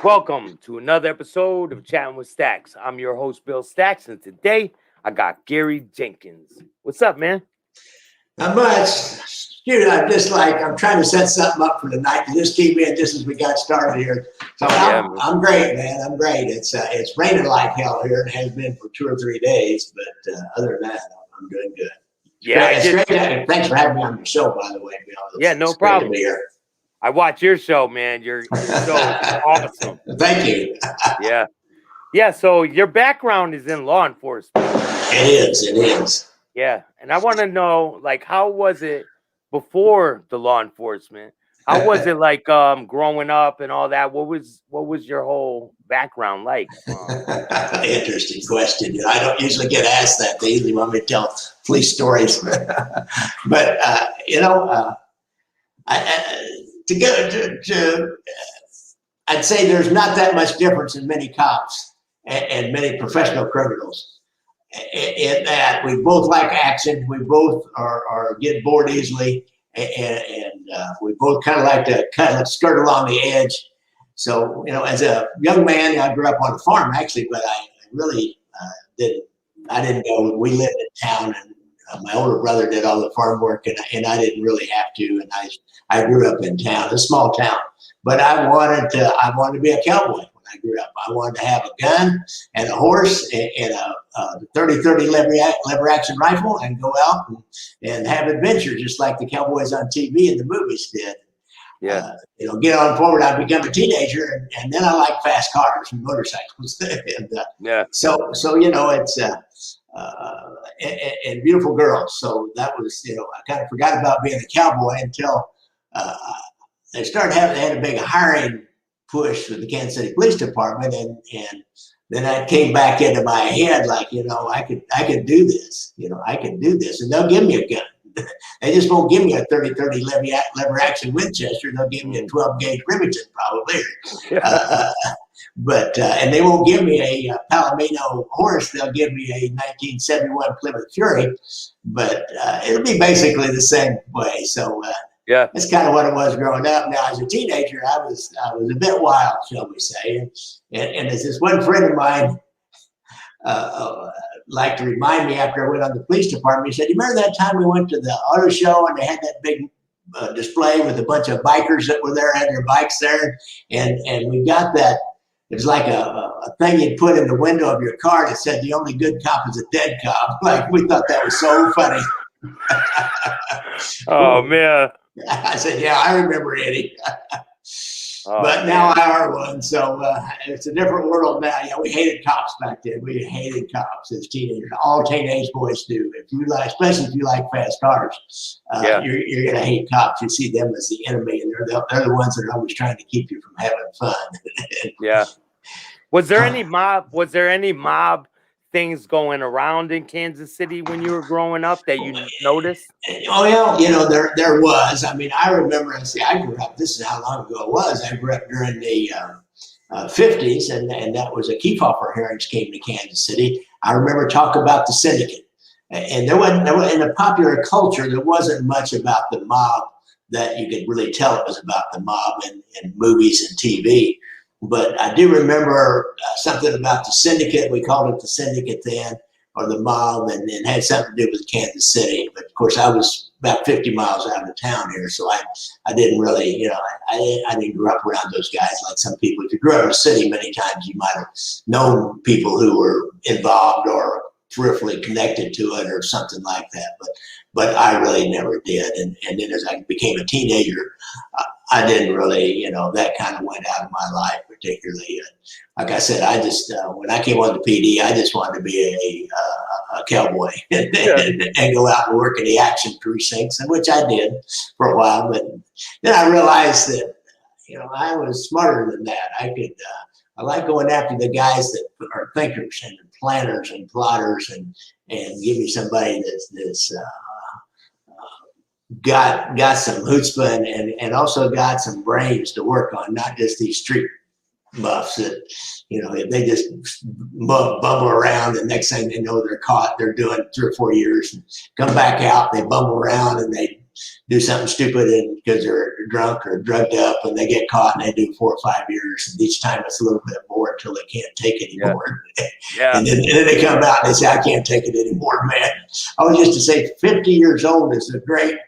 Welcome to another episode of Chattin with Staxx. I'm your host, Bill Staxx, and today I got Gary Jenkins. What's up, man? Not much. Dude, I'm trying to set something up for tonight. You just came in just as we got started here. So I'm great, man. I'm great. It's raining like hell here. It has been for 2 or 3 days, but other than that, I'm doing good. Yeah, it's great. Thanks for having me on your show, by the way, Bill. Yeah, no problem. I watch your show, man. Your show is awesome. Thank you. Yeah. So your background is in law enforcement. It is. Yeah, and I want to know, like, how was it before the law enforcement? How was it like growing up and all that? What was your whole background like? Interesting question. I don't usually get asked that. They usually want me to tell police stories, but I'd say there's not that much difference in many cops and many professional criminals. In that we both like action, we both are get bored easily, and we both kind of like to skirt along the edge. So, as a young man, I grew up on a farm actually, but I really didn't go. We lived in town, and my older brother did all the farm work, and I didn't really have to. And I grew up in town, a small town, but I wanted to be a cowboy. I grew up. I wanted to have a gun and a horse and a 30-30 lever action rifle and go out and have adventures just like the cowboys on TV and the movies did. Yeah. Get on forward. I become a teenager and then I like fast cars and motorcycles. So it's and beautiful girls. So that was, I kind of forgot about being a cowboy until they had a big hiring push with the Kansas City Police Department, and then that came back into my head, like, I could do this, I can do this, and they'll give me a gun. They just won't give me a 30-30 lever action Winchester. They'll give me a 12 gauge Remington probably, but and they won't give me a Palomino horse. They'll give me a 1971 Plymouth Fury, but it'll be basically the same way. So. Yeah, that's kind of what it was growing up. Now, as a teenager, I was a bit wild, shall we say, and as this one friend of mine liked to remind me after I went on the police department, he said, "You remember that time we went to the auto show and they had that big display with a bunch of bikers that were there, had their bikes there, and we got that." It was like a thing you'd put in the window of your car that said, "The only good cop is a dead cop." Like, we thought that was so funny. Oh man. I said, "Yeah, I remember Eddie." But now I are one, so it's a different world now. Yeah, we hated cops back then. We hated cops as teenagers. All teenage boys do. Especially if you like fast cars, you're gonna hate cops. You see them as the enemy, and they're the ones that are always trying to keep you from having fun. Yeah. Was there any mob things going around in Kansas City when you were growing up that you noticed? Oh, yeah, there was. I mean, I remember, I grew up, this is how long ago it was. I grew up during the 50s, and that was a Kefauver hearings came to Kansas City. I remember talking about the syndicate. And there wasn't in the popular culture, there wasn't much about the mob that you could really tell it was about the mob in movies and TV. But I do remember something about the syndicate. We called it the syndicate then, or the mob, and it had something to do with Kansas City. But of course, I was about 50 miles out of town here, so I didn't really, I didn't grow up around those guys like some people. If you grew up in a city, many times you might have known people who were involved or peripherally connected to it or something like that. But I really never did. And then as I became a teenager, I didn't really, that kind of went out of my life particularly. Like I said, I just, when I came on the PD, I just wanted to be a cowboy and go out and work in the action precincts, and which I did for a while. But then I realized that, I was smarter than that. I like going after the guys that are thinkers and planners and plotters and give me somebody that's got some chutzpah and also got some brains to work on, not just these street buffs that, they just bumble around, and next thing they know, they're caught. They're doing 3 or 4 years and come back out, they bumble around and they do something stupid and because they're drunk or drugged up, and they get caught and they do 4 or 5 years. And each time it's a little bit more until they can't take it anymore. Yeah. And then they come out and they say, I can't take it anymore, man. I was just to say 50 years old is a great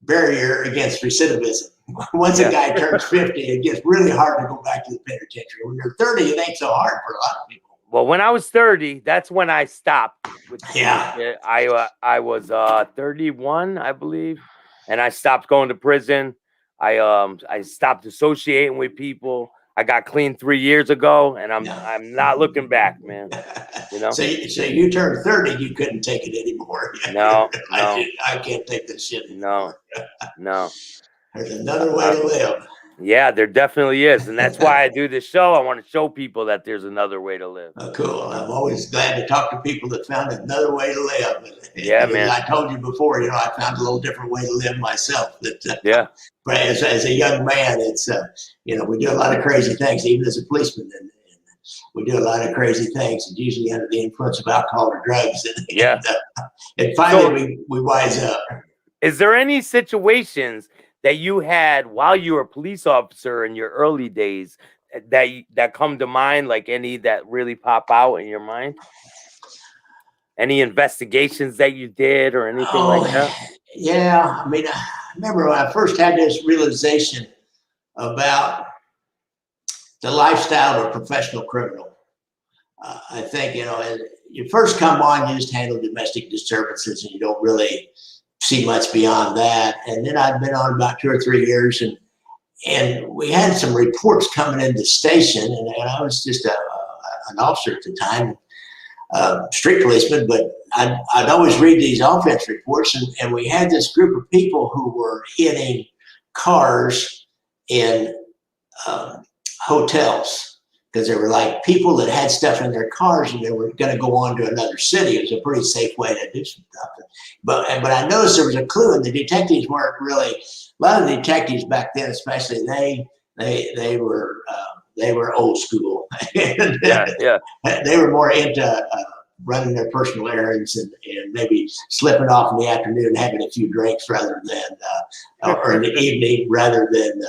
barrier against recidivism. Once a guy turns 50, it gets really hard to go back to the penitentiary. When you're 30, it ain't so hard for a lot of people. Well, when I was 30, that's when I stopped. I was 31, I believe, and I stopped going to prison. I stopped associating with people. I got clean 3 years ago, and I'm not looking back, man. You know. So you turned 30, you couldn't take it anymore. No. I can't take this shit anymore. No. There's another way to live. Yeah, there definitely is. And that's why I do this show. I want to show people that there's another way to live. Oh, cool. I'm always glad to talk to people that found another way to live. Yeah, man. I told you before, I found a little different way to live myself. Yeah. But as a young man, it's, we do a lot of crazy things, even as a policeman. And we do a lot of crazy things. It's usually under the influence of alcohol or drugs. And finally, we wise up. Is there any situations that you had while you were a police officer in your early days that come to mind, like any that really pop out in your mind? Any investigations that you did or anything like that? Yeah. I mean, I remember when I first had this realization about the lifestyle of a professional criminal. I think, you first come on, you just handle domestic disturbances and you don't really see much beyond that. And then I'd been on about 2 or 3 years, and we had some reports coming into the station, and I was just an officer at the time, street policeman, but I'd always read these offense reports, and we had this group of people who were hitting cars in hotels, because they were like people that had stuff in their cars and they were going to go on to another city. It was a pretty safe way to do some stuff. But I noticed there was a clue, and the detectives weren't really. A lot of the detectives back then, especially, they were old school. Yeah. They were more into running their personal errands and maybe slipping off in the afternoon and having a few drinks rather than, or in the evening rather than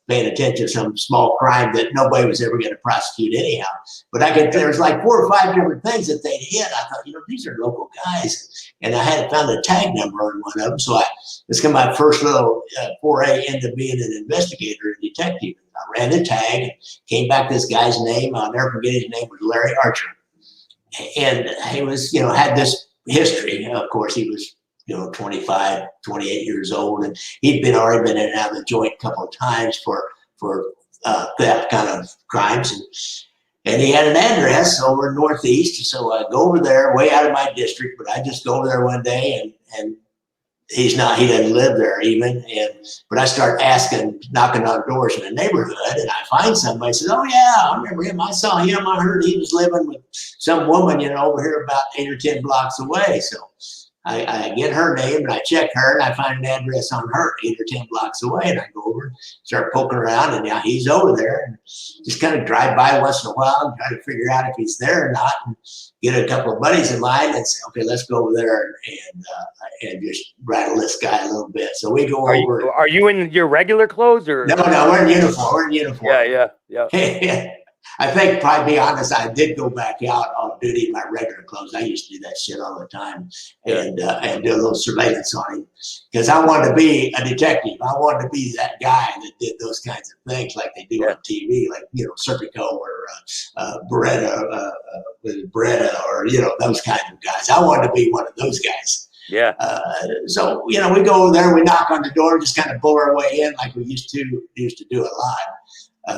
paying attention to some small crime that nobody was ever going to prosecute anyhow. But there was like 4 or 5 different things that they'd hit. I thought, these are local guys. And I had found a tag number on one of them. So this was my first little foray into being an investigator and detective. I ran the tag, came back this guy's name. I'll never forget, his name was Larry Archer. And he was, had this history. Of course, he was 25, 28 years old, and he'd already been in and out of the joint a couple of times for theft kind of crimes. And he had an address over Northeast. So I go over there, way out of my district, but I just go over there one day, and he doesn't live there even. But I start knocking on doors in the neighborhood, and I find somebody says, oh yeah, I remember him. I saw him. I heard he was living with some woman, over here about 8 or 10 blocks away. So I get her name, and I check her, and I find an address on her 8 or 10 blocks away, and I go over and start poking around, and now he's over there, and just kind of drive by once in a while and try to figure out if he's there or not, and get a couple of buddies in line and say, okay, let's go over there and just rattle this guy a little bit. So we go over. Are you in your regular clothes or? No, we're in uniform. We're in uniform. Yeah. I think, probably be honest, I did go back out on duty in my regular clothes. I used to do that shit all the time and do a little surveillance on him, because I wanted to be a detective. I wanted to be that guy that did those kinds of things like they do on TV, like, Serpico or Beretta, or, those kinds of guys. I wanted to be one of those guys. Yeah. So, we go over there, we knock on the door, just kind of blow our way in like we used to do a lot.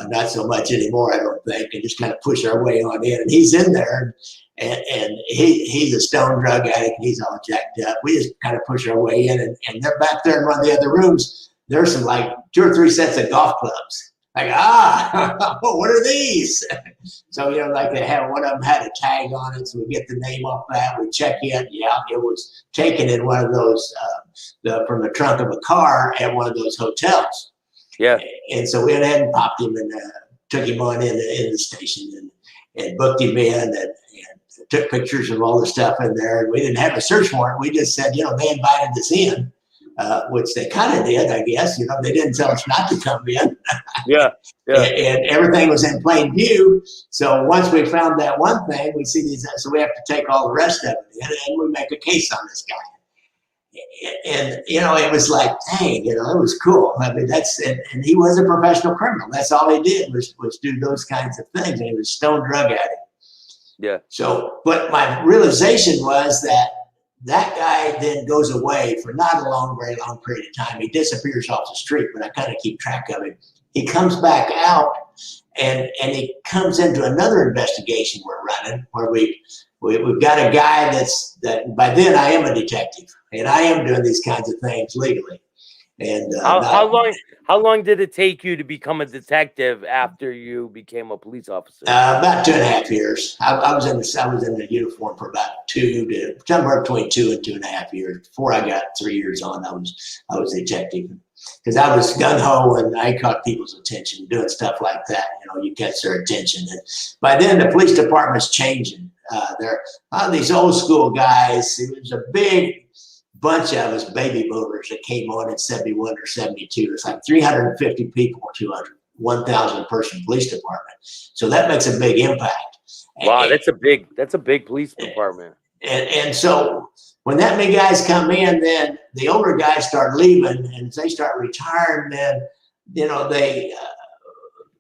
Not so much anymore, I don't think, and just kind of push our way on in. And he's in there, and he's a stone drug addict, and he's all jacked up. We just kind of push our way in, and they're back there in one of the other rooms. There's some like 2 or 3 sets of golf clubs. Like, what are these? So, like they have, one of them had a tag on it, so we get the name off that. We check in. Yeah, it was taken in one of those, from the trunk of a car at one of those hotels. Yeah. And so we went ahead and popped him and took him on in the station and booked him in and took pictures of all the stuff in there. And we didn't have a search warrant. We just said, they invited us in. which they kind of did, I guess. They didn't tell us not to come in. Yeah. And everything was in plain view. So once we found that one thing, we see these, so we have to take all the rest of it in, and we make a case on this guy. And it was like, dang, it was cool. I mean, and he was a professional criminal. That's all he did was do those kinds of things. And he was stone drug addict. Yeah. So, but my realization was that guy then goes away for not a very long period of time. He disappears off the street, but I kind of keep track of it. He comes back out, and he comes into another investigation we're running, where we've got a guy that by then I am a detective, and I am doing these kinds of things legally. And how long did it take you to become a detective after you became a police officer? About 2.5 years. I was in the uniform for about somewhere between 2 and 2.5 years. Before I got 3 years on, I was a detective, because I was gung ho and I caught people's attention doing stuff like that. You catch their attention, and by then the police department's changing. There are these old school guys. It was a big bunch of us baby boomers that came on in 71 or 72. It's like 350 people to a 1,000 person police department. So that makes a big impact. Wow, that's a big police department. And so when that many guys come in, then the older guys start leaving, and they start retiring. Then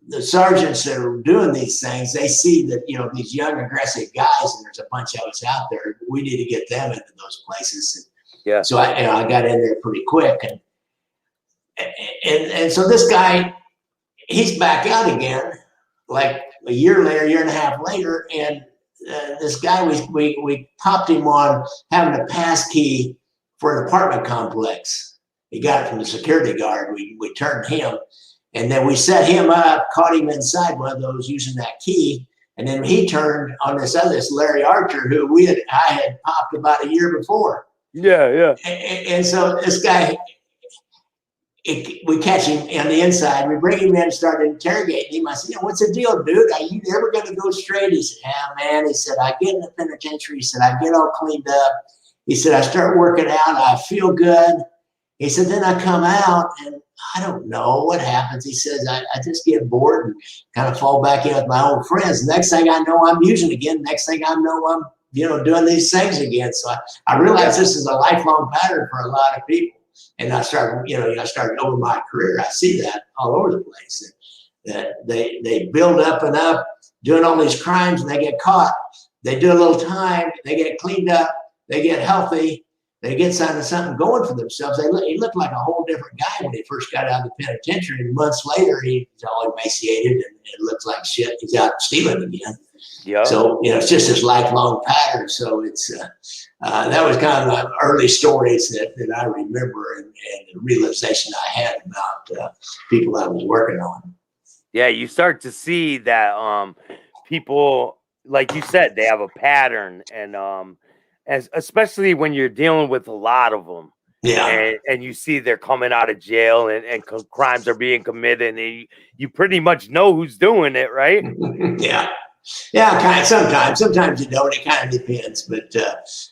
the sergeants that are doing these things, they see that these young aggressive guys, and there's a bunch of us out there. We need to get them into those places. Yeah. So I got in there pretty quick, and so this guy, he's back out again, like a year and a half later, and this guy, we popped him on having a pass key for an apartment complex. He got it from the security guard. We turned him, and then we set him up, caught him inside one of those using that key, and then he turned on this Larry Archer, who I had popped about a year before. Yeah. And so this guy, we catch him on the inside. We bring him in and start interrogating him. I said, what's the deal, dude? Are you ever going to go straight? He said, yeah, man. He said, I get in the penitentiary. He said, I get all cleaned up. He said, I start working out. I feel good. He said, then I come out and I don't know what happens. He says, I just get bored and kind of fall back in with my old friends. Next thing I know, I'm using again. Next thing I know, I'm doing these things again. So I realized this is a lifelong pattern for a lot of people. And I started, I started over my career. I see that all over the place. That they build up and up, doing all these crimes, and they get caught. They do a little time. They get cleaned up. They get healthy. They get something going for themselves. He looked like a whole different guy when he first got out of the penitentiary. And months later, he's all emaciated and it looks like shit. He's out stealing again. Yeah. So, it's just this lifelong pattern. So it's that was kind of my early stories that I remember, and the realization I had about people I was working on. Yeah, you start to see that people, like you said, they have a pattern, and especially when you're dealing with a lot of them. Yeah. And you see they're coming out of jail and crimes are being committed, and you pretty much know who's doing it, right? Yeah. Yeah, kind of. Sometimes you don't. It kind of depends. But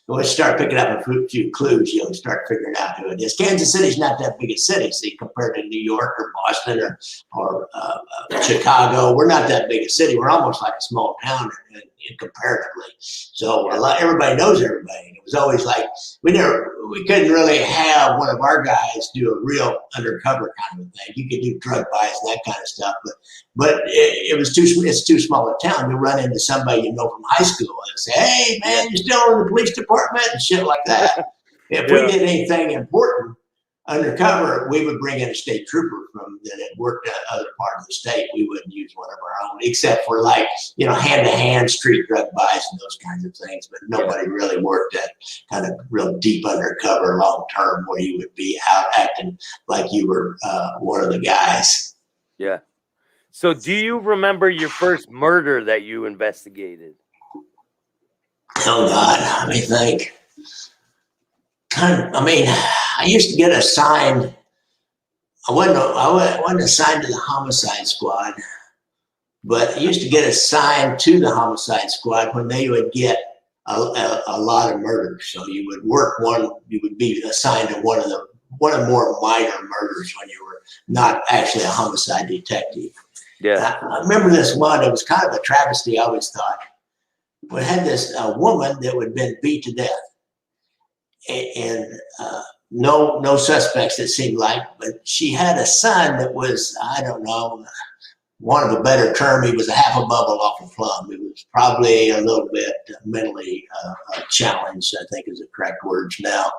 when you start picking up a few clues, you'll start figuring out who it is. Kansas City's not that big a city, see, compared to New York or Boston or Chicago. We're not that big a city. We're almost like a small town comparatively. So everybody knows everybody. It was always like we couldn't really have one of our guys do a real undercover kind of thing. You could do drug buys and that kind of stuff, but it's too small a town to run into somebody from high school and say, hey man, you're still in the police department and shit like that. If we did anything important undercover, we would bring in a state trooper that had worked at other part of the state. We wouldn't use one of our own, except for hand-to-hand street drug buys and those kinds of things. But nobody really worked at kind of real deep undercover long-term where you would be out acting like you were one of the guys. Yeah. So do you remember your first murder that you investigated? Oh, God. Let me think. I used to get assigned. I wasn't assigned to the homicide squad, but I used to get assigned to the homicide squad when they would get a lot of murders. So you would work you would be assigned to one of one of the more minor murders when you were not actually a homicide detective. Yeah. I remember this one. It was kind of a travesty. I always thought we had this woman that had been beat to death, and no suspects, it seemed like, but she had a son that was, I don't know, one of a better term, he was a half a bubble off a plum. He was probably a little bit mentally challenged, I think is the correct words now.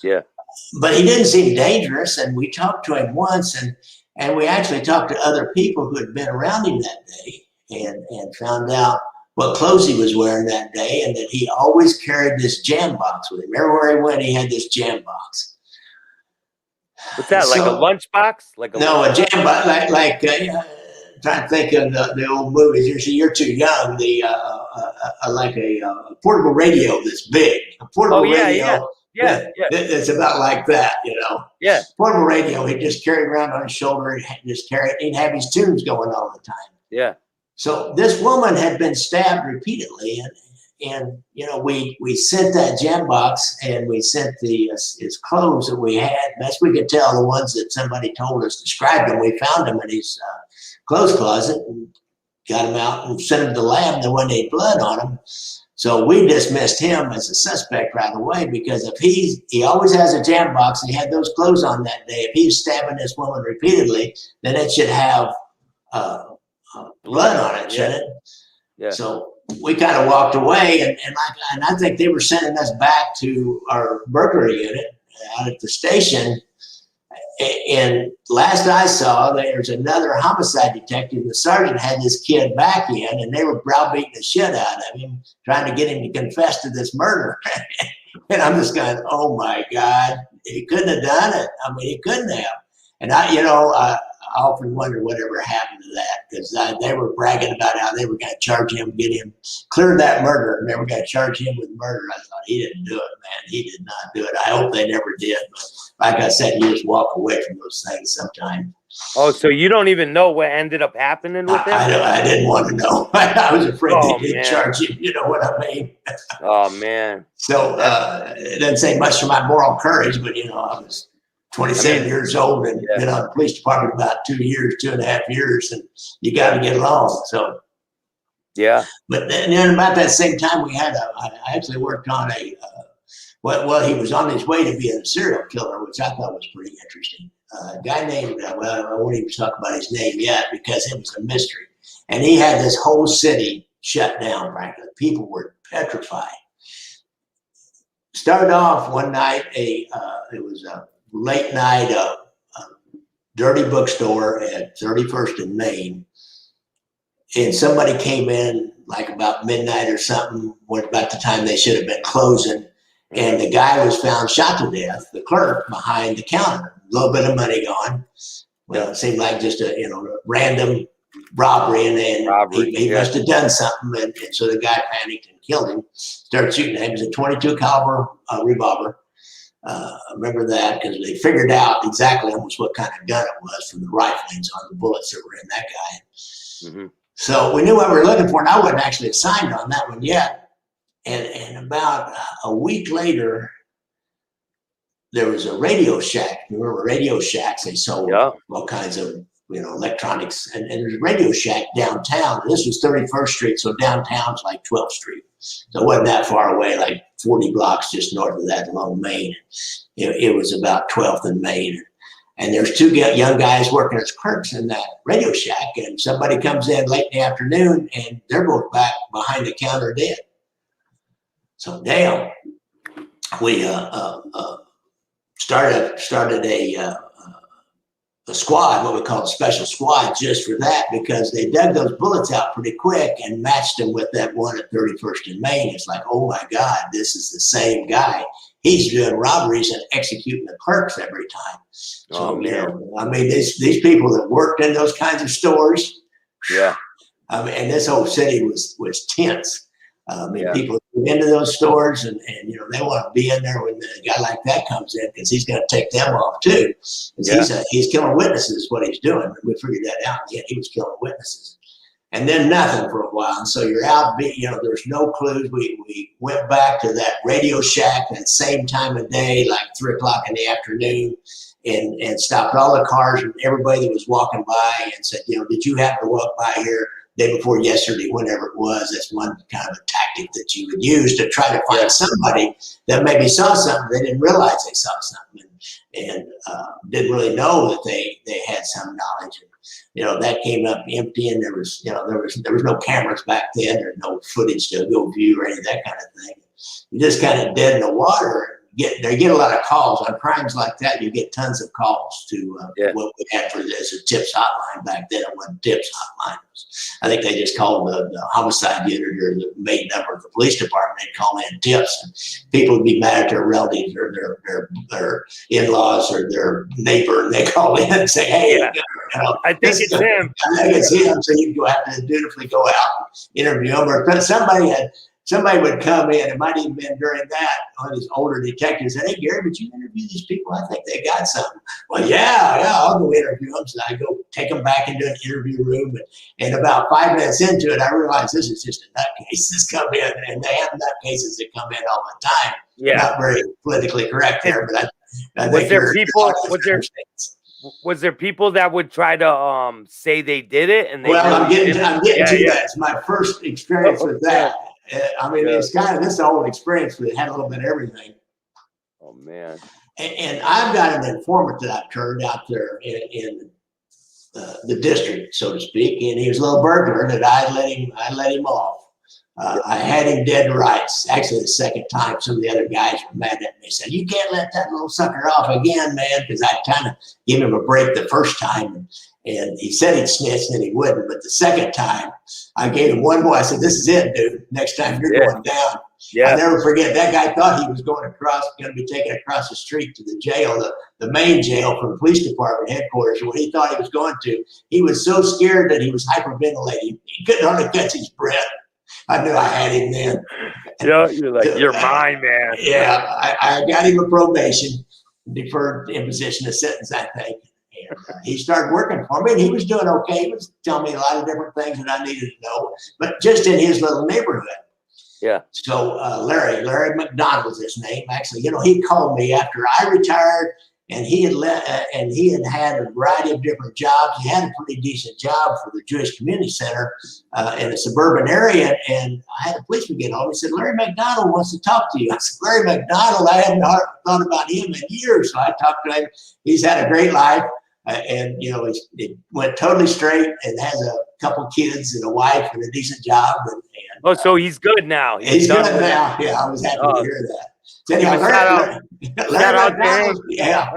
Yeah. But he didn't seem dangerous, and we talked to him once, and we actually talked to other people who had been around him that day and found out what clothes he was wearing that day, and that he always carried this jam box with him. Everywhere he went, he had this jam box. What's that, like a lunchbox? Like a no, a jam box, like trying to think of the old movies. You're too young. Like a portable radio that's big. A portable radio. Yeah. It's about like that, you know. Yeah. Portable radio. He'd just carry around on his shoulder. He'd have his tunes going all the time. Yeah. So this woman had been stabbed repeatedly, and you know, we sent that jam box, and we sent his clothes that we had. Best we could tell, the ones that somebody told us described him. We found him in his clothes closet and got him out and sent him to the lab. There wasn't any blood on him, so we dismissed him as a suspect right away, because if he always has a jam box and he had those clothes on that day, if he's stabbing this woman repeatedly, then it should have blood on it, shouldn't it? Yeah. So we kind of walked away, and I think they were sending us back to our burglary unit out at the station. And last I saw, there's another homicide detective. The sergeant had this kid back in, and they were browbeating the shit out of him, trying to get him to confess to this murder. And I'm just going, oh my God, he couldn't have done it. I mean, he couldn't have. And I often wonder whatever happened to that, because they were bragging about how they were going to charge him, get him clear that murder, and they were going to charge him with murder. I thought, he didn't do it, man. He did not do it. I hope they never did. But like I said, you just walk away from those things sometimes. Oh, so you don't even know what ended up happening with him? I didn't want to know. I was afraid they did charge him. You know what I mean? Oh, man. So it doesn't say much for my moral courage, but, you know, I was 27 years old and been on the police department about 2.5 years, and you got to get along. So, yeah. But then about that same time, I actually worked on he was on his way to being a serial killer, which I thought was pretty interesting. A guy named, I won't even talk about his name yet because it was a mystery. And he had this whole city shut down, frankly. People were petrified. Started off one night, it was a late night, dirty bookstore at 31st and Main. And somebody came in like about midnight or something, about the time they should have been closing. And the guy was found shot to death, the clerk behind the counter. A little bit of money gone. Well, it seemed like just a random robbery, and then he must have done something. And so the guy panicked and killed him, started shooting him. It was a 22 caliber revolver. I remember that because they figured out exactly almost what kind of gun it was from the riflings on the bullets that were in that guy. Mm-hmm. So we knew what we were looking for, and I wasn't actually assigned on that one yet. And about a week later, there was a Radio Shack. You remember Radio Shacks? They sold all kinds of electronics, and there's a Radio Shack downtown. And this was 31st Street, so downtown's like 12th Street. So it wasn't that far away, like 40 blocks just north of that along Main. It was about 12th and Main. And there's two young guys working as clerks in that Radio Shack, and somebody comes in late in the afternoon, and they're both back behind the counter dead. So damn, we started a squad, what we call a special squad, just for that, because they dug those bullets out pretty quick and matched them with that one at 31st and Main. It's like, oh my God, this is the same guy. He's doing robberies and executing the clerks every time. So, I mean, these people that worked in those kinds of stores, and this whole city was tense. I mean, people move into those stores and they want to be in there when a guy like that comes in, because he's going to take them off too. He's killing witnesses is what he's doing. We figured that out. Yeah, he was killing witnesses. and then nothing for a while. And so you're out, there's no clues. We went back to that Radio Shack at the same time of day, like 3 o'clock in the afternoon, and stopped all the cars and everybody that was walking by and said, did you happen to walk by here day before yesterday, whenever it was? That's one kind of a tactic that you would use to try to find somebody that maybe saw something. They didn't realize they saw something and didn't really know that they had some knowledge. And, that came up empty, and there was no cameras back then, or no footage to go view or any of that kind of thing. You just kind of dead in the water. They get a lot of calls on crimes like that. You get tons of calls to what we had for this, a tips hotline back then. It wasn't tips hotline. I think they just called the homicide unit or the main number of the police department. They'd call in tips, and people would be mad at their relatives or their in-laws or their neighbor, and they call in and say, "Hey, I think it's him." I think it's him. So you have to dutifully go out and interview him, or somebody would come in. It might even been during that, one of these older detectives said, "Hey, Gary, would you interview these people? I think they got something." Well, yeah, I'll go interview them. So I go take them back into an interview room. And about 5 minutes into it, I realized this is just a nutcase that's come in. And they have nutcases that come in all the time. Yeah. Not very politically correct there, but I think was there people that would try to say they did it? And I'm getting to that. It's my first experience with that. It's kind of this old experience, but it had a little bit of everything. Oh man! And I've got an informant that I've turned out there in the district, so to speak, and he was a little burglar that I let him off. I had him dead to rights. Actually, the second time, some of the other guys were mad at me. Said, "You can't let that little sucker off again, man," because I kind of gave him a break the first time. And he said he'd snitch, and he wouldn't. But the second time, I gave him one more. I said, "This is it, dude. Next time you're going down." Yeah. I'll never forget, that guy thought he was going to be taken across the street to the jail, the main jail from the police department headquarters. And when he thought he was going to, he was so scared that he was hyperventilating. He couldn't hardly catch his breath. I knew I had him then. You're like, "You're mine, man." Yeah, I got him a probation, deferred imposition of sentence, I think. He started working for me, and he was doing okay. He was telling me a lot of different things that I needed to know, but just in his little neighborhood. Yeah. So Larry McDonald was his name. Actually, he called me after I retired, and he had had a variety of different jobs. He had a pretty decent job for the Jewish Community Center in a suburban area, and I had a policeman get home. He said, "Larry McDonald wants to talk to you." I said, "Larry McDonald? I hadn't thought about him in years." So I talked to him. He's had a great life. And he went totally straight and has a couple kids and a wife and a decent job. So he's good now. He's good now. Yeah, I was happy to hear that. So Shout out to him. Yeah,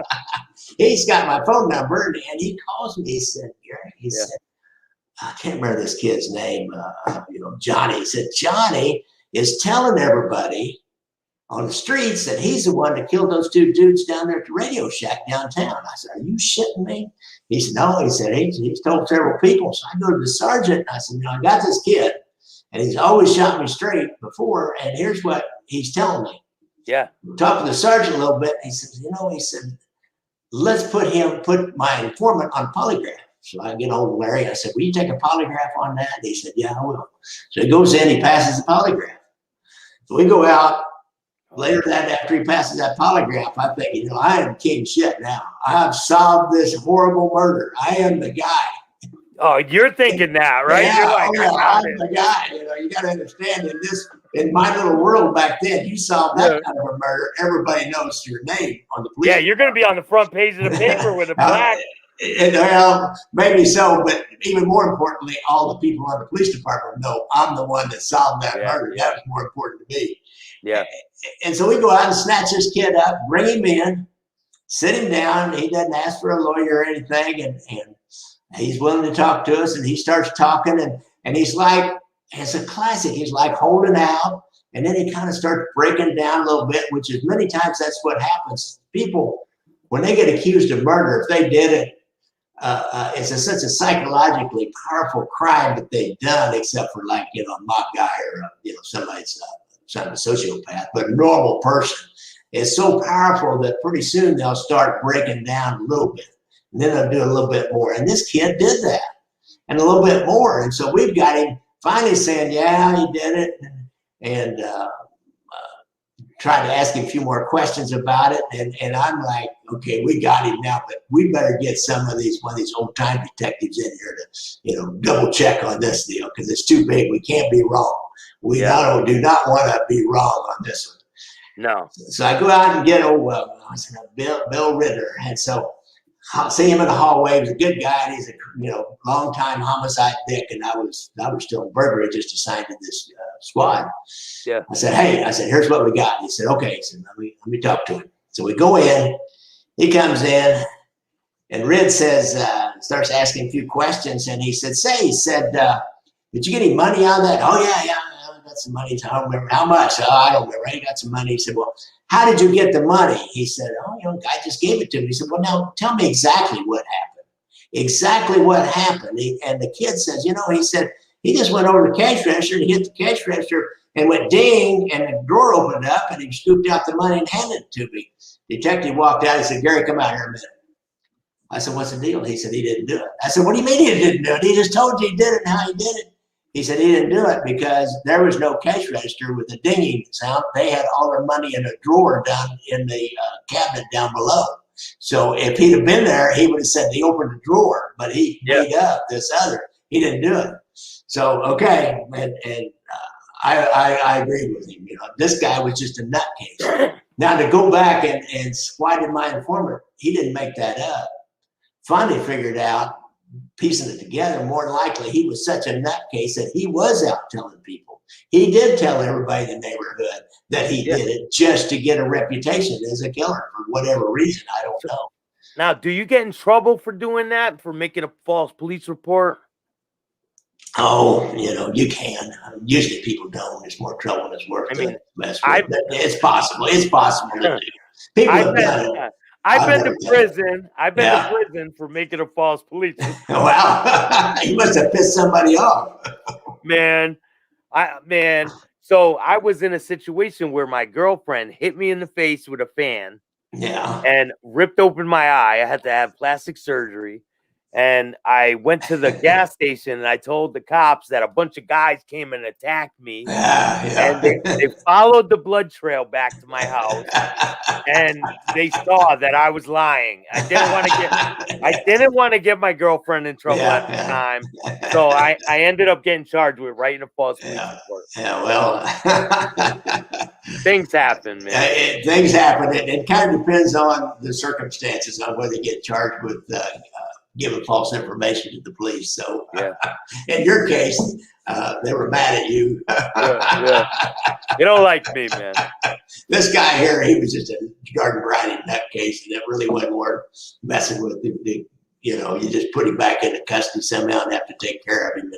he's got my phone number, and he calls me. He said, "Gary," said, I can't remember this kid's name. Johnny. He said, "Johnny is telling everybody on the streets that he's the one that killed those 2 dudes down there at the Radio Shack downtown." I said, "Are you shitting me?" He said, "No." He said, he's told several people. So I go to the sergeant, and I said, "I got this kid, and he's always shot me straight before, and here's what he's telling me." Yeah. Talked to the sergeant a little bit. He says, he said, "Let's put my informant on polygraph." So I get hold of Larry. I said, "Will you take a polygraph on that?" And he said, "Yeah, I will." So he goes in, he passes the polygraph. So we go out. Later after he passes that polygraph, I think, I am king shit now. I've solved this horrible murder. I am the guy. Oh, you're thinking that, right? Yeah, you're like, I'm the guy. You got to understand, in my little world back then, you solve that kind of a murder, everybody knows your name on the police. Yeah, you're going to be on the front page of the paper with a plaque. Maybe so, but even more importantly, all the people on the police department know I'm the one that solved that murder. That was more important to me. Yeah. And so we go out and snatch this kid up, bring him in, sit him down. He doesn't ask for a lawyer or anything. And he's willing to talk to us. And he starts talking. And he's like, it's a classic. He's like holding out. And then he kind of starts breaking down a little bit, which is many times that's what happens. People, when they get accused of murder, if they did it, it's such a psychologically powerful crime that they've done, except for a mob guy or somebody's not a sociopath, but a normal person. It's so powerful that pretty soon they'll start breaking down a little bit, and then they'll do a little bit more. And this kid did that. and a little bit more. And so we've got him finally saying, yeah, he did it. And tried to ask him a few more questions about it. And I'm like, okay, we got him now, but we better get one of these old time detectives in here to, double check on this deal, because it's too big. We can't be wrong. We do not want to be wrong on this one. No. So I go out and get Bill Ritter. And so I see him in the hallway. He's a good guy. And he's a long-time homicide dick. And I was still in burglary, just assigned to this squad. Yeah. I said, hey, here's what we got. He said, okay. He said, let me talk to him. So we go in. He comes in, and Rid starts asking a few questions. And he said, did you get any money on that? Oh, yeah. I got some money. I don't remember how much. Oh, I don't remember. I got some money. He said, well, how did you get the money? He said, guy just gave it to me. He said, well, now tell me exactly what happened. Exactly what happened. And the kid says, he said, he just went over to the cash register and hit the cash register and went ding, and the drawer opened up and he scooped out the money and handed it to me. Detective walked out. He said, Gary, come out here a minute. I said, what's the deal? He said, he didn't do it. I said, what do you mean he didn't do it? He just told you he did it and how he did it. He said he didn't do it because there was no cash register with a dinging sound. They had all their money in a drawer down in the cabinet down below. So if he'd have been there, he would have said he opened the drawer, but he made up this other. He didn't do it. So, okay. And I agreed with him. This guy was just a nutcase. Now to go back and why did my informant, he didn't make that up. Finally figured out, piecing it together, more than likely he was such a nutcase that he was out telling people. He did tell everybody in the neighborhood that he did it just to get a reputation as a killer for whatever reason. I don't know. Now, do you get in trouble for doing that, for making a false police report? Oh, you can. Usually people don't. It's more trouble than it's worth. It's possible. It's possible to do. People have done it. I've been to prison. I've been to prison for making a false police report. Wow. You must have pissed somebody off. Man. So I was in a situation where my girlfriend hit me in the face with a fan. Yeah. And ripped open my eye. I had to have plastic surgery. And I went to the gas station and I told the cops that a bunch of guys came and attacked me. And they followed the blood trail back to my house. And they saw that I was lying. I didn't want to get my girlfriend in trouble at the time. So I ended up getting charged with writing a false police report. Yeah, well, things happen, man. Things happen. It kind of depends on the circumstances on whether you get charged with giving false information to the police. So in your case, they were mad at you. You don't like me, man. This guy here, he was just a garden variety nutcase, and it really wasn't worth messing with. You just put him back into custody somehow and have to take care of him.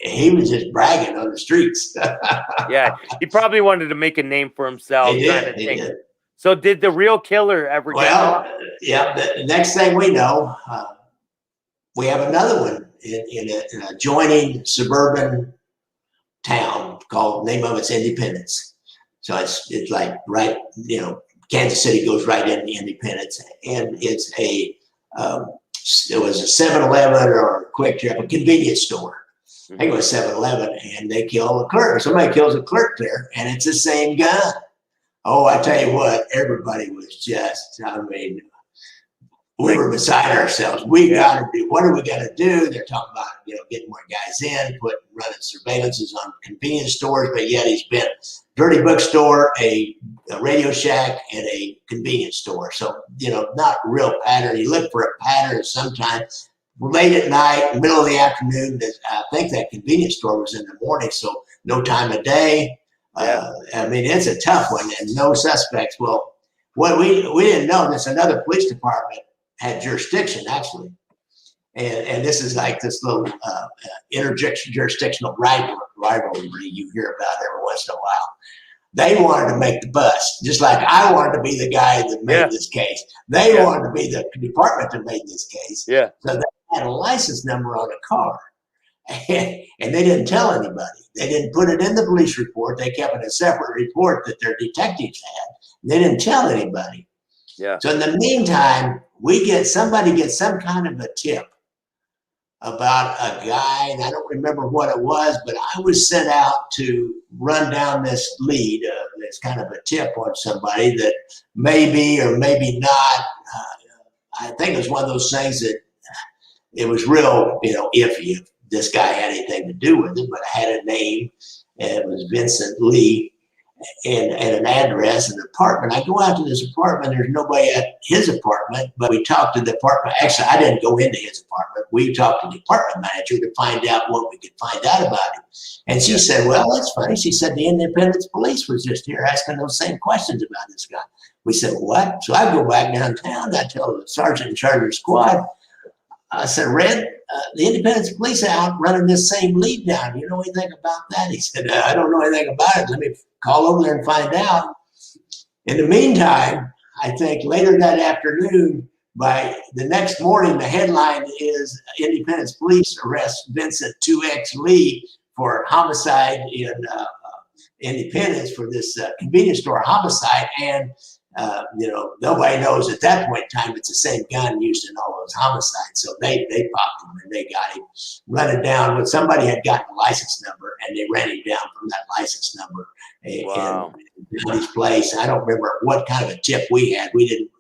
He was just bragging on the streets. Yeah, he probably wanted to make a name for himself. He did. So did the real killer ever get caught? Yeah, the next thing we know, we have another one in an adjoining suburban town called, name of it's Independence. So it's like right, Kansas City goes right into Independence, and it's it was a 7-Eleven or a Quick Trip, a convenience store. I think it was 7-Eleven, and they kill a clerk. Somebody kills a clerk there, and it's the same gun. Oh, I tell you what, everybody was just, we were beside ourselves. We got to do, what are we going to do? They're talking about, getting more guys in, running surveillances on convenience stores, but yet he's been dirty bookstore, a Radio Shack, and a convenience store. So, not real pattern. You look for a pattern sometimes late at night, middle of the afternoon. I think that convenience store was in the morning, so no time of day. It's a tough one, and no suspects. Well, what we didn't know, this another police department had jurisdiction actually, and this is like this little interjurisdictional rivalry you hear about every once in a while. They wanted to make the bus, just like I wanted to be the guy that made this case. They wanted to be the department that made this case. Yeah. So they had a license number on a car. And they didn't tell anybody. They didn't put it in the police report. They kept it a separate report that their detectives had. They didn't tell anybody. Yeah. So in the meantime, somebody gets some kind of a tip about a guy, and I don't remember what it was, but I was sent out to run down this lead. It's kind of a tip on somebody that maybe or maybe not. I think it was one of those things that it was real, iffy if this guy had anything to do with it, but I had a name, and it was Vincent Lee, and an address, an apartment. I go out to this apartment. There's nobody at his apartment, but we talked to the apartment. Actually, I didn't go into his apartment. We talked to the apartment manager to find out what we could find out about him. And she said, well, that's funny. She said, the Independence Police was just here asking those same questions about this guy. We said, what? So I go back downtown. I tell the sergeant in charge of the squad, I said, Red, the Independence Police are out running this same lead down. You know anything about that? He said, I don't know anything about it. Let me call over there and find out. In the meantime, I think later that afternoon, by the next morning, the headline is Independence Police arrest Vincent 2X Lee for homicide in Independence for this convenience store homicide. And nobody knows at that point in time it's the same gun used in all those homicides. So they popped him and they got him running down. But somebody had gotten a license number and they ran him down from that license number. Wow. In his place. I don't remember what kind of a tip we had. We didn't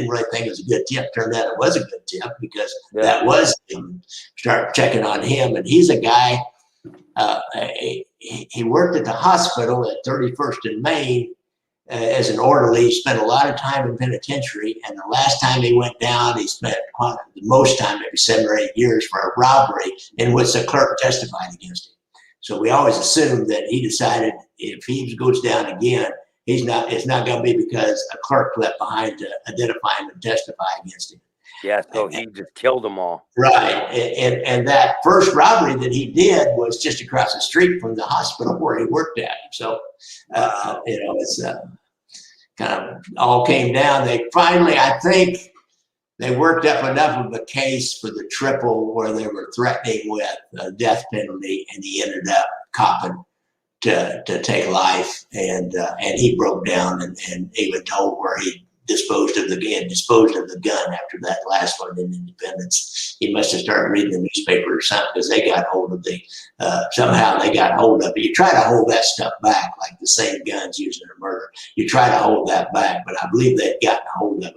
really think it was a good tip. Turned out it was a good tip because that was him. Start checking on him, and he's a guy. He worked at the hospital at 31st and Main as an orderly. He spent a lot of time in penitentiary, and the last time he went down, he spent the most time, maybe 7 or 8 years, for a robbery in which the clerk testified against him. So we always assumed that he decided if he goes down again, it's not going to be because a clerk left behind to identify him and testify against him. Yeah, so he just killed them all. Right. And that first robbery that he did was just across the street from the hospital where he worked at. So, it's kind of all came down. They finally, I think, they worked up enough of a case for the triple where they were threatening with a death penalty, and he ended up copping to take life. And he broke down and even told where he disposed of the gun after that last one in Independence. He must have started reading the newspaper or something because they got hold of somehow they got hold of it. You try to hold that stuff back, like the same guns used in a murder. You try to hold that back, but I believe they'd gotten a hold of it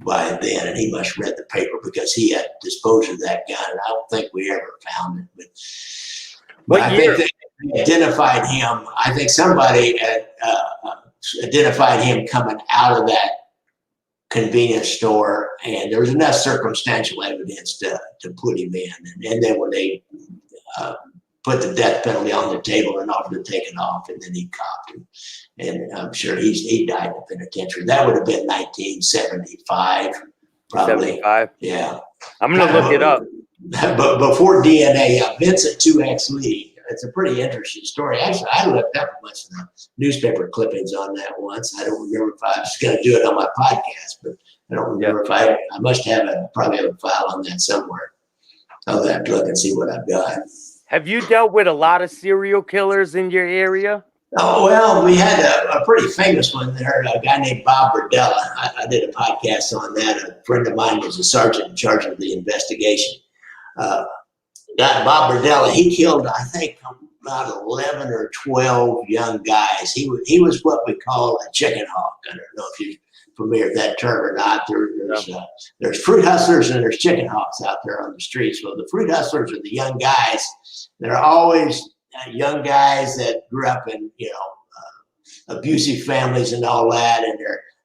by then, and he must have read the paper because he had disposed of that gun. And I don't think we ever found it. But I think they identified him. I think somebody identified him coming out of that convenience store, and there was enough circumstantial evidence to put him in. And then when they put the death penalty on the table and offered to take it off, and then he copped him. And I'm sure he died in the penitentiary. That would have been 1975, probably. 75? Yeah. I'm going to look it up. But before DNA, Vincent 2X Lee, it's a pretty interesting story. Actually, I looked up a bunch of the newspaper clippings on that once. I don't remember if I was going to do it on my podcast, but I don't remember if I must probably have a file on that somewhere. I'll have to look and see what I've got. Have you dealt with a lot of serial killers in your area? Oh, well, we had a pretty famous one there, a guy named Bob Rodella. I did a podcast on that. A friend of mine was a sergeant in charge of the investigation. Bob Rodella, he killed, I think, about 11 or 12 young guys. He was what we call a chicken hawk. I don't know if you're familiar with that term or not. There's fruit hustlers and there's chicken hawks out there on the streets. Well, the fruit hustlers are the young guys. They're always young guys that grew up in, abusive families and all that, and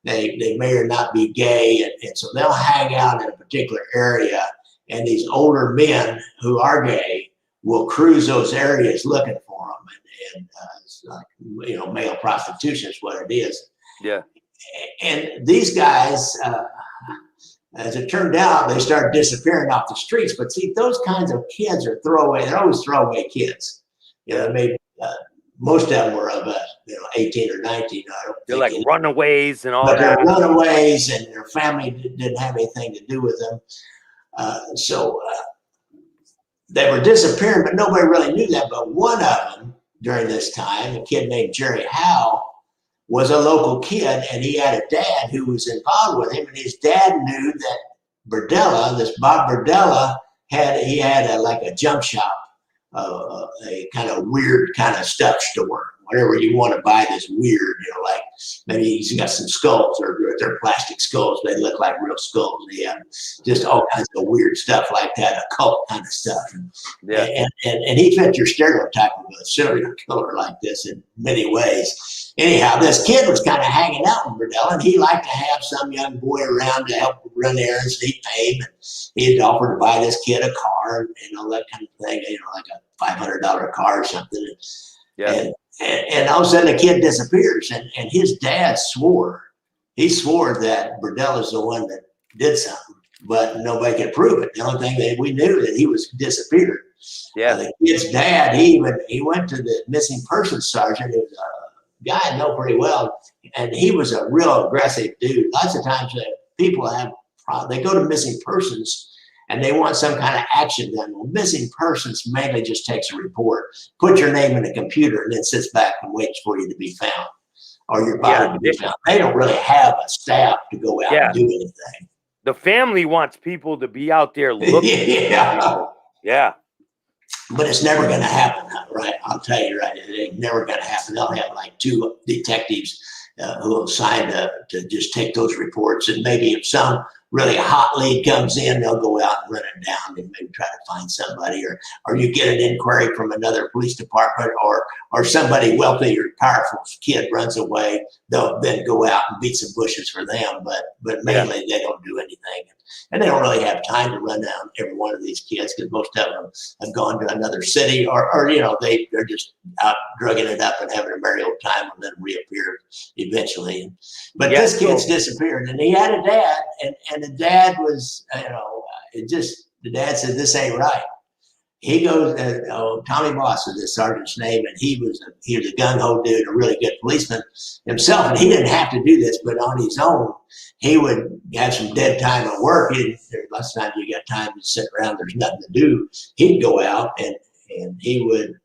they may or not be gay, and so they'll hang out in a particular area, and these older men who are gay will cruise those areas looking for them, and it's like, male prostitution is what it is. Yeah. And these guys, as it turned out, they started disappearing off the streets. But see, those kinds of kids are throwaway. They're always throwaway kids. Maybe most of them were of 18 or 19. They're like runaways and all that. They're runaways, and their family didn't have anything to do with them. So they were disappearing, but nobody really knew that. But one of them during this time, a kid named Jerry Howe, was a local kid, and he had a dad who was involved with him, and his dad knew that Rodella, this Bob Rodella, had like a junk shop, a kind of weird kind of stuff store. Whatever you want to buy this weird, like maybe he's got some skulls, or they're plastic skulls. They look like real skulls. They have just all kinds of weird stuff like that, occult kind of stuff. And he fit your stereotype of a serial killer like this in many ways. Anyhow, this kid was kind of hanging out with Rodella, and he liked to have some young boy around to help run errands. He paid, and he had offered to buy this kid a car and all that kind of thing, like a $500 car or something. And all of a sudden the kid disappears, and his dad swore that Rodella's the one that did something, but nobody could prove it. The only thing that we knew that he was disappeared. The kid's dad, he went to the missing persons sergeant. It was a guy I know pretty well, and he was a real aggressive dude. Lots of times people they go to missing persons and they want some kind of action done. Well, missing persons mainly just takes a report, put your name in a computer, and then sits back and waits for you to be found, or your body to be found. They don't really have a staff to go out and do anything. The family wants people to be out there looking. But it's never going to happen, right? I'll tell you, right? It's never going to happen. They'll have like 2 detectives who will sign to just take those reports, and maybe if some really hot lead comes in, they'll go out and run it down and maybe try to find somebody, or you get an inquiry from another police department, or somebody wealthy or powerful kid runs away. They'll then go out and beat some bushes for them, but mainly they don't do anything. And they don't really have time to run down every one of these kids, because most of them have gone to another city, or they're just out drugging it up and having a merry old time, and then reappear eventually. But this kid's disappeared, and he had a dad, and the dad was, the dad said, "This ain't right." He goes, Tommy Boss is this sergeant's name, and he was a gung-ho dude, a really good policeman himself, and he didn't have to do this, but on his own, he would have some dead time at work. Lots of times you got time to sit around, there's nothing to do. He'd go out and he would,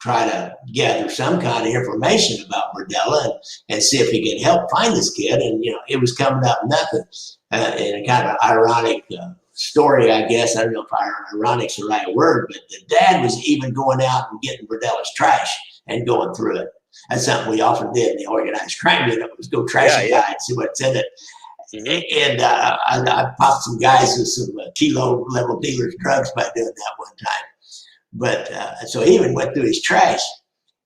try to gather some kind of information about Rodella and see if he could help find this kid. And, it was coming up nothing. In a kind of ironic story, I guess. I don't know if ironic's the right word, but the dad was even going out and getting Rodella's trash and going through it. That's something we often did in the organized crime unit, was go trash a guy and see what's in it. And I popped some guys with some kilo level dealers drugs by doing that one time. But so he even went through his trash,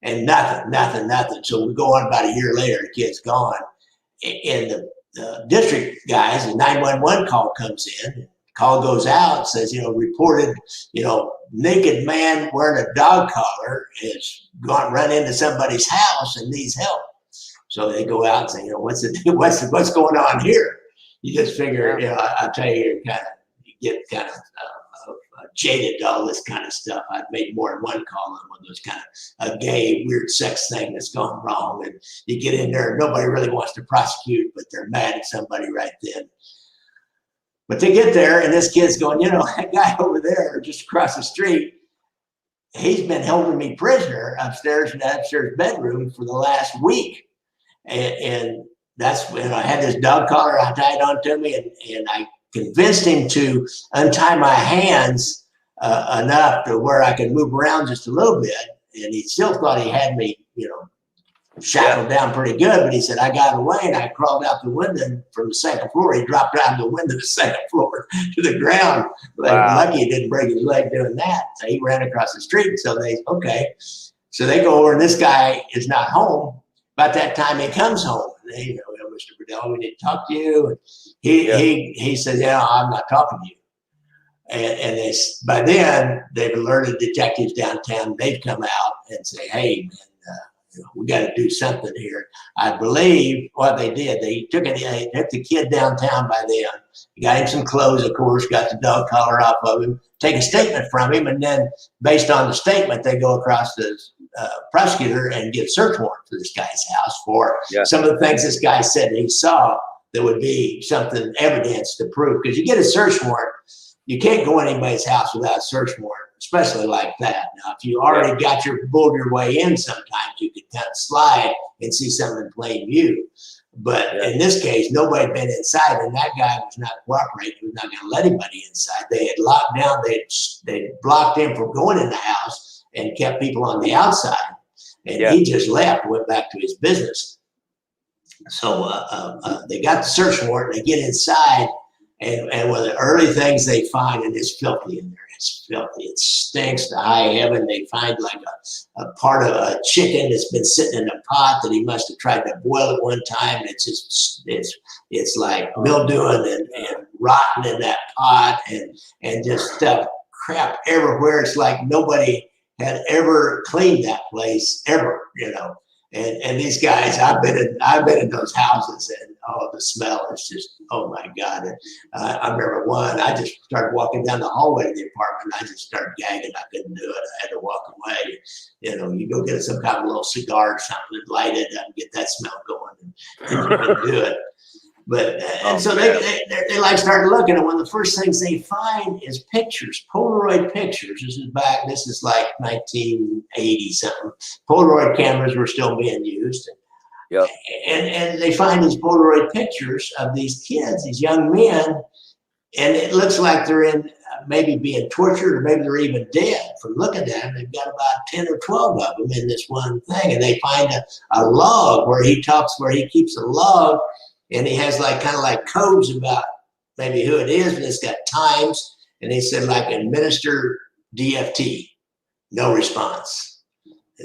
and nothing. So we go on about a year later, the kid's gone. And the district guys, the 911 call comes in. Call goes out, says, reported, naked man wearing a dog collar has run into somebody's house and needs help. So they go out and say, what's going on here? You just figure, I'll tell you, you get kind of jaded to all this kind of stuff. I've made more than one call on one of those kind of a gay, weird sex thing that's gone wrong. And you get in there, nobody really wants to prosecute, but they're mad at somebody right then. But they get there, and this kid's going, that guy over there just across the street, he's been holding me prisoner upstairs in that upstairs bedroom for the last week. And that's when I had this dog collar tied onto me, and I convinced him to untie my hands enough to where I could move around just a little bit. And he still thought he had me, shackled down pretty good, but he said, I got away, and I crawled out the window from the second floor. He dropped down the window of the second floor to the ground. Lucky he didn't break his leg doing that. So he ran across the street. So they go over, and this guy is not home. About that time he comes home. They, Mr. Rodella, we need to talk to you. And he said, I'm not talking to you. And by then they've alerted detectives downtown. They've come out and say, hey, man, we got to do something here. I believe what they did, they took the kid downtown by then, got him some clothes, of course, got the dog collar off of him, take a statement from him, and then based on the statement, they go across the prosecutor and get a search warrant for this guy's house for some of the things this guy said he saw that would be something, evidence to prove. Because you get a search warrant, you can't go in anybody's house without a search warrant especially like that. Now, if you already got bulled your way in, sometimes you could kind of slide and see something in plain view. But in this case, nobody had been inside, and that guy was not cooperating. He was not going to let anybody inside. They had locked down. They blocked him from going in the house and kept people on the outside. And he just left, went back to his business. So they got the search warrant. They get inside, and one of the early things they find, and it's filthy in there. It's filthy. It stinks to high heaven. They find like a part of a chicken that's been sitting in a pot that he must have tried to boil at one time. It's just it's like mildewing and rotten in that pot and just stuff, crap everywhere. It's like nobody had ever cleaned that place ever, you know. And these guys, I've been in those houses, and the smell is just, oh my God. And, I remember one, I just started walking down the hallway of the apartment. I just started gagging. I couldn't do it. I had to walk away. You know, you go get some kind of little cigar or something, light it up, and get that smell going, and you couldn't do it. But and so they like started looking, and one of the first things they find is pictures, Polaroid pictures. This is like 1980 something. Polaroid cameras were still being used. Yep. And they find these Polaroid pictures of these kids, these young men, and it looks like they're in maybe being tortured, or maybe they're even dead. From looking at them, they've got about 10 or 12 of them in this one thing, and they find a log where he keeps a log. And he has like kind of like codes about maybe who it is, and it's got times. And he said like administer DFT, no response.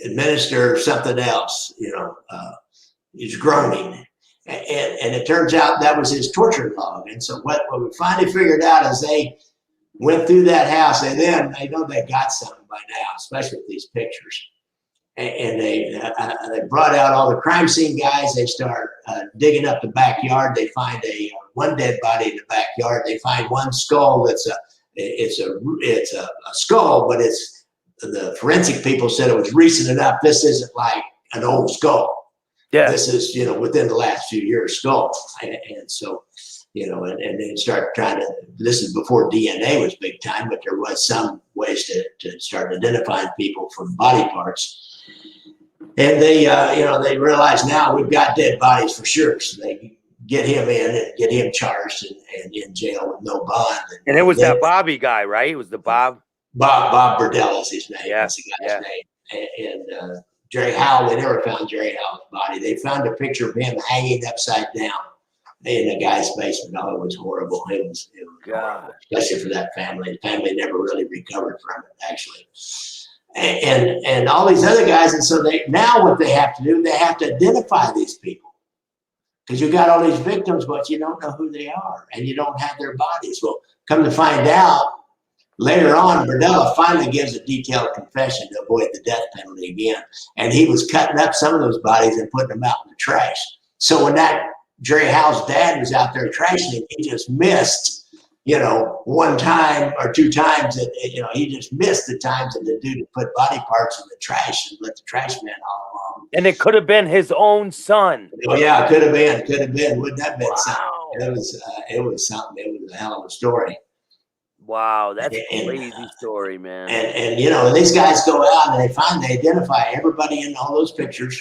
Administer something else, you know, he's groaning. And it turns out that was his torture log. And so what we finally figured out is they went through that house, and then they know they got something by now, especially with these pictures. And they brought out all the crime scene guys. They start digging up the backyard. They find one dead body in the backyard. They find one skull that's a skull, but it's the forensic people said it was recent enough. This isn't like an old skull. Yeah, this is, you know, within the last few years skull. And so, you know, and they start trying to. This is before DNA was big time, but there was some ways to start identifying people from body parts. And they, you know, they realize now we've got dead bodies for sure. So they get him in and get him charged and in jail with no bond. And it was that Bobby guy, right? It was the Bob Rodella is his name. Yeah. That's the guy's name. And Jerry Howell, they never found Jerry Howell's body. They found a picture of him hanging upside down in the guy's basement. Oh, it was horrible. It was horrible, especially for that family. The family never really recovered from it, actually. And all these other guys, and so now what they have to do, they have to identify these people, because you got all these victims, but you don't know who they are, and you don't have their bodies. Well, come to find out, later on, Rodella finally gives a detailed confession to avoid the death penalty again, and he was cutting up some of those bodies and putting them out in the trash. So when that Jerry Howe's dad was out there trashing him, he just missed, you know, one time or two times that, you know, he just missed the times that the dude put body parts in the trash and let the trash man haul along. And it could have been his own son. Oh yeah, could have been. Wouldn't that have been something? It was something. It was a hell of a story. Wow, that's a crazy story, man. And you know, and these guys go out and they identify everybody in all those pictures,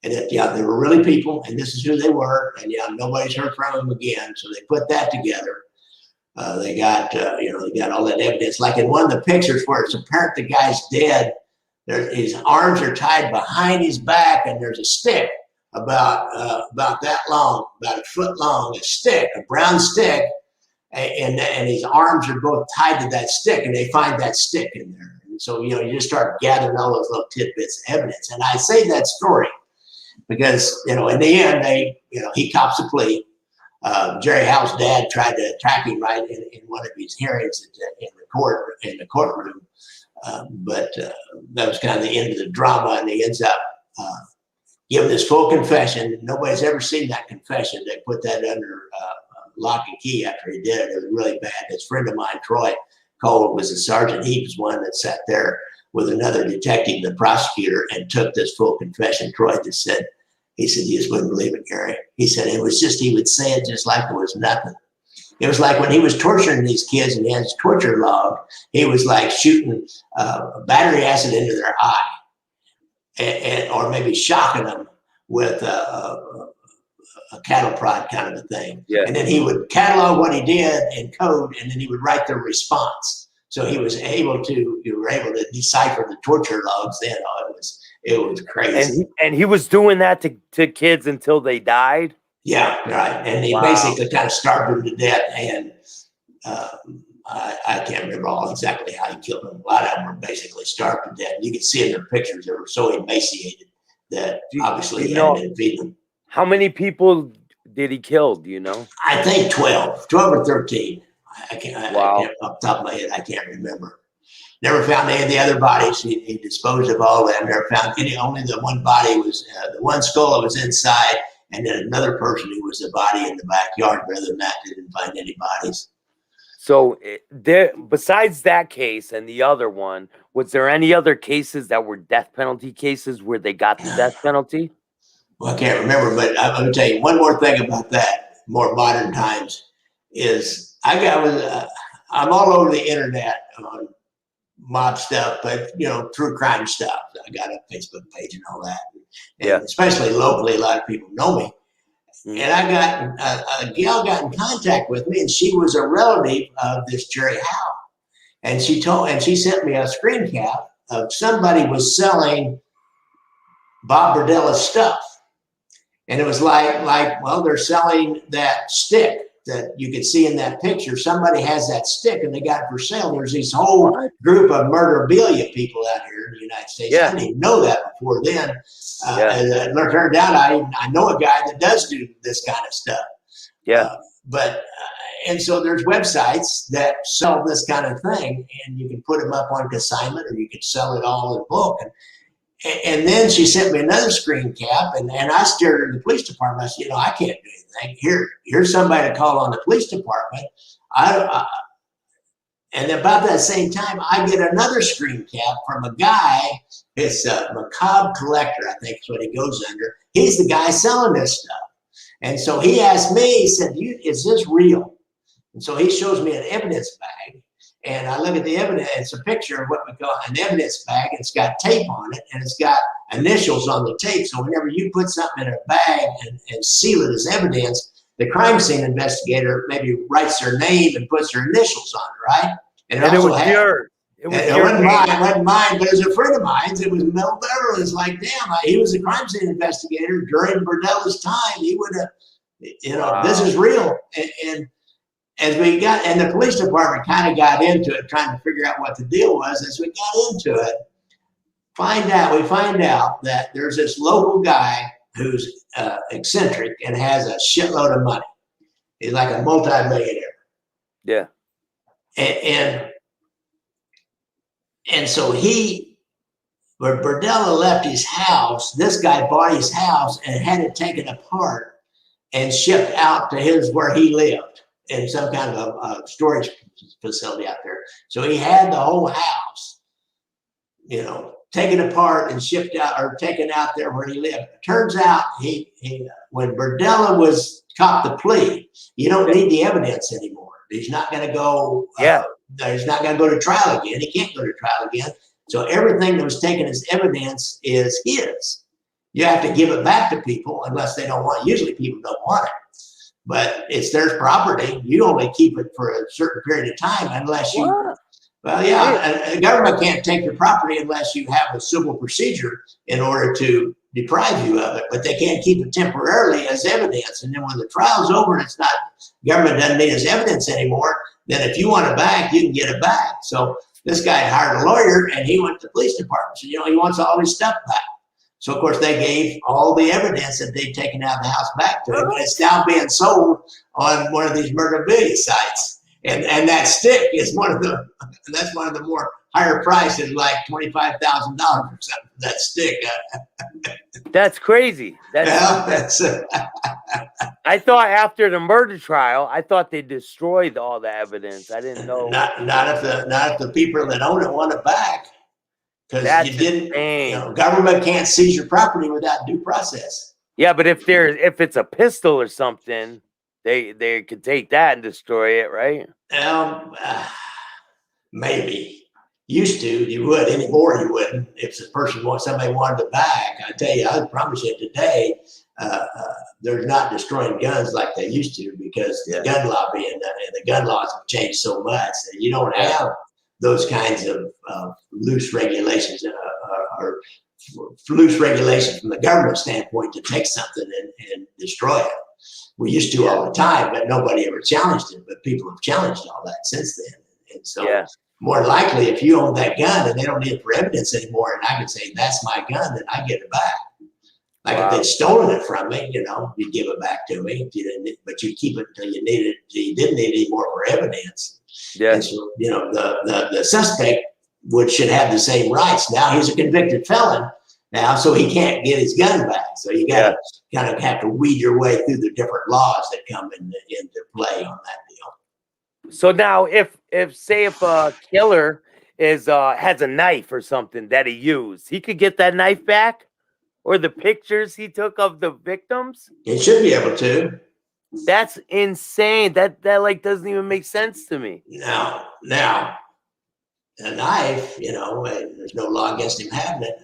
and that they were really people, and this is who they were, and nobody's heard from them again. So they put that together. They got they got all that evidence. Like in one of the pictures where it's apparent the guy's dead, his arms are tied behind his back, and there's a stick about that long, about a foot long, a stick, a brown stick, and his arms are both tied to that stick, and they find that stick in there. And so you just start gathering all those little tidbits of evidence. And I say that story because in the end he cops a plea. Jerry Howe's dad tried to attack him right in one of his hearings in the courtroom, but that was kind of the end of the drama, and he ends up giving his full confession. Nobody's ever seen that confession. They put that under lock and key after he did it. It was really bad. His friend of mine, Troy Cole, was a sergeant. He was one that sat there with another detective, the prosecutor, and took this full confession. Troy just said, he said, "You just wouldn't believe it, Gary." He said, "It was just, he would say it just like there was nothing." It was like when he was torturing these kids and he had his torture log, he was like shooting battery acid into their eye, or maybe shocking them with a cattle prod kind of a thing. Yeah. And then he would catalog what he did in code, and then he would write the response. So you were able to decipher the torture logs then. Oh, it was crazy. And he was doing that to kids until they died? Yeah, right. And he basically kind of starved them to death. And I can't remember exactly how he killed them. A lot of them were basically starved to death. You could see in their pictures, they were so emaciated that obviously he hadn't been feeding them. How many people did he kill? Do you know? I think 12 or 13. I can't, off the top of my head, I can't remember. Never found any of the other bodies. He disposed of all of them. Never found any. Only the one body was the one skull that was inside, and then another person who was the body in the backyard. But other than that, they didn't find any bodies. So besides that case and the other one, was there any other cases that were death penalty cases where they got the death penalty? Well, I can't remember, but I'm going to tell you one more thing about that. More modern times is I'm all over the internet on mob stuff, but true crime stuff. I got a Facebook page and all that. And especially locally, a lot of people know me. And I got a gal got in contact with me, and she was a relative of this Jerry Howe. And she sent me a screen cap of somebody was selling Bob Rodella's stuff. And it was like, well, they're selling that stick that you could see in that picture. Somebody has that stick and they got it for sale. There's this whole group of murderabilia people out here in the United States. Yeah. I didn't even know that before then. And it turned out I know a guy that does do this kind of stuff. Yeah. And so there's websites that sell this kind of thing, and you can put them up on consignment, or you can sell it all in bulk. And then she sent me another screen cap, and I steered her to the police department. I said, I can't do anything. Here's somebody to call on the police department. And about that same time, I get another screen cap from a guy. It's a Macabre Collector, I think is what he goes under. He's the guy selling this stuff. And so he asked me, he said, is this real? And so he shows me an evidence bag. And I look at the evidence, it's a picture of what we call an evidence bag. It's got tape on it, and it's got initials on the tape. So whenever you put something in a bag and seal it as evidence, the crime scene investigator maybe writes their name and puts their initials on it, right? And it was yours. It wasn't mine, but it was a friend of mine's. It was Mel Beverly. It's like, damn, he was a crime scene investigator during Rodella's time. He would have, this is real. And as we got, and the police department kind of got into it, trying to figure out what the deal was. As we got into it, we find out that there's this local guy who's eccentric and has a shitload of money. He's like a multi-millionaire. Yeah. And so when Rodella left his house, this guy bought his house and had it taken apart and shipped out to where he lived, in some kind of a storage facility out there. So he had the whole house, taken apart and shipped out, or taken out there where he lived. It turns out when Rodella was copped the plea, you don't need the evidence anymore. He's not going to go. He's not going to go to trial again. He can't go to trial again. So everything that was taken as evidence is his. You have to give it back to people unless they don't want it. Usually people don't want it. But it's their property. You only keep it for a certain period of time unless you. What? Well, yeah, the government can't take your property unless you have a civil procedure in order to deprive you of it. But they can't keep it temporarily as evidence. And then when the trial's over, and government doesn't need as evidence anymore. Then if you want it back, you can get it back. So this guy hired a lawyer, and he went to the police department. So he wants all his stuff back. So, of course, they gave all the evidence that they'd taken out of the house back to him. And it's now being sold on one of these murderabilia sites. And that stick is one of the more higher prices, like $25,000 or something, that stick. That's crazy. I thought after the murder trial, I thought they destroyed all the evidence. I didn't know. Not if the people that own it want it back. Because you didn't, government can't seize your property without due process. Yeah, but if it's a pistol or something. They could take that and destroy it, right? Maybe. Used to, you would. Anymore, you wouldn't. If the person somebody wanted it back, I tell you, I promise you today, they're not destroying guns like they used to, because the gun lobby and the gun laws have changed so much that you don't have those kinds of loose regulations or loose regulations from the government standpoint to take something and destroy it. We used to all the time, but nobody ever challenged it. But people have challenged all that since then. And so more likely, if you own that gun and they don't need it for evidence anymore, and I can say, that's my gun, then I get it back. Like if they'd stolen it from me, you give it back to me. If you didn't, but you keep it until you need it, until you didn't need it anymore for evidence. Yeah. And so, the suspect should have the same rights. Now he's a convicted felon now, so he can't get his gun back. So you got to kind of have to weed your way through the different laws that come into play on that deal. So now, if a killer has a knife or something that he used, he could get that knife back, or the pictures he took of the victims. He should be able to. That's insane. That like doesn't even make sense to me. Now, a knife, there's no law against him having it.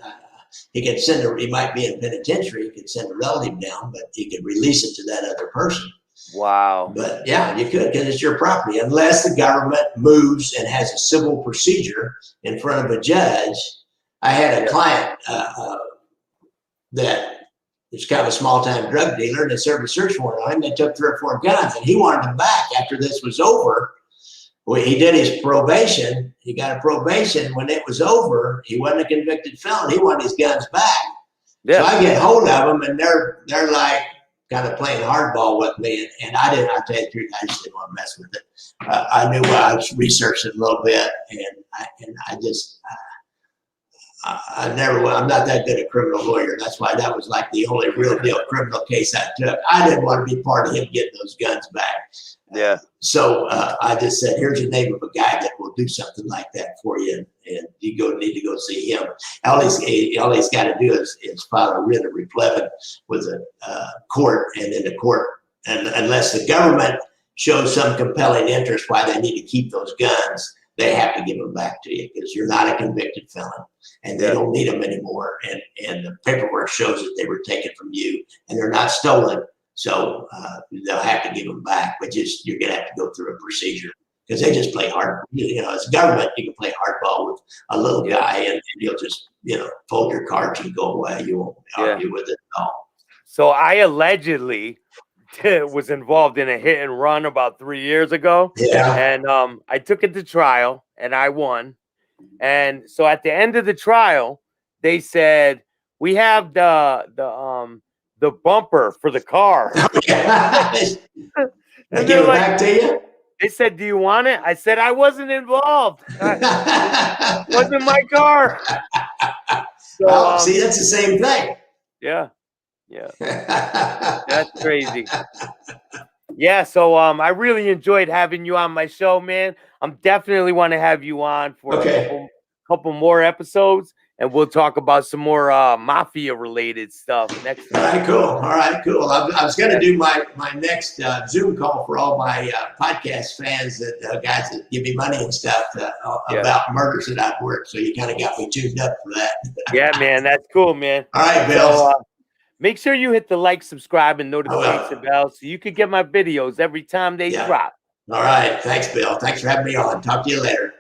He could he might be in penitentiary. He could send a relative down, but he could release it to that other person. Wow. But yeah, you could, because it's your property, unless the government moves and has a civil procedure in front of a judge. I had a client that is kind of a small-time drug dealer, and they served a search warrant on him. They took 3 or 4 guns, and he wanted them back after this was over. Well, he did his probation. He got a probation. When it was over, he wasn't a convicted felon. He wanted his guns back. Yeah. So I get hold of them, and they're like kind of playing hardball with me. And I'll tell you the truth, I just didn't want to mess with it. I knew I was researching a little bit, and I'm not that good a criminal lawyer. That's why that was like the only real deal criminal case I took. I didn't want to be part of him getting those guns back. Yeah. So I just said, here's the name of a guy that will do something like that for you, and you need to go see him. All he's got to do is file a writ of replevin with a court, and then the court, and unless the government shows some compelling interest why they need to keep those guns, they have to give them back to you, because you're not a convicted felon, and they don't need them anymore. And the paperwork shows that they were taken from you, and they're not stolen. So they'll have to give them back, but you're going to have to go through a procedure, because they just play hard. As government, you can play hardball with a little guy, and you'll just, fold your cards and go away. You won't argue with it at all. So I allegedly was involved in a hit and run about 3 years ago. Yeah. And I took it to trial, and I won. And so at the end of the trial, they said, we have the bumper for the car. They give it back to you? They said, do you want it? I said, I wasn't involved. It wasn't my car. So, see, that's the same thing. Yeah. That's crazy. Yeah, so I really enjoyed having you on my show, man. I'm definitely want to have you on for a couple more episodes, and we'll talk about some more mafia related stuff next time. All right, cool. I was going to do my next Zoom call for all my podcast fans, that guys that give me money and stuff about murders that I've worked. So you kind of got me tuned up for that. Yeah, man, that's cool, man. All right, Bill. So, make sure you hit the like, subscribe, and notification bell so you can get my videos every time they drop. All right. Thanks, Bill. Thanks for having me on. Talk to you later.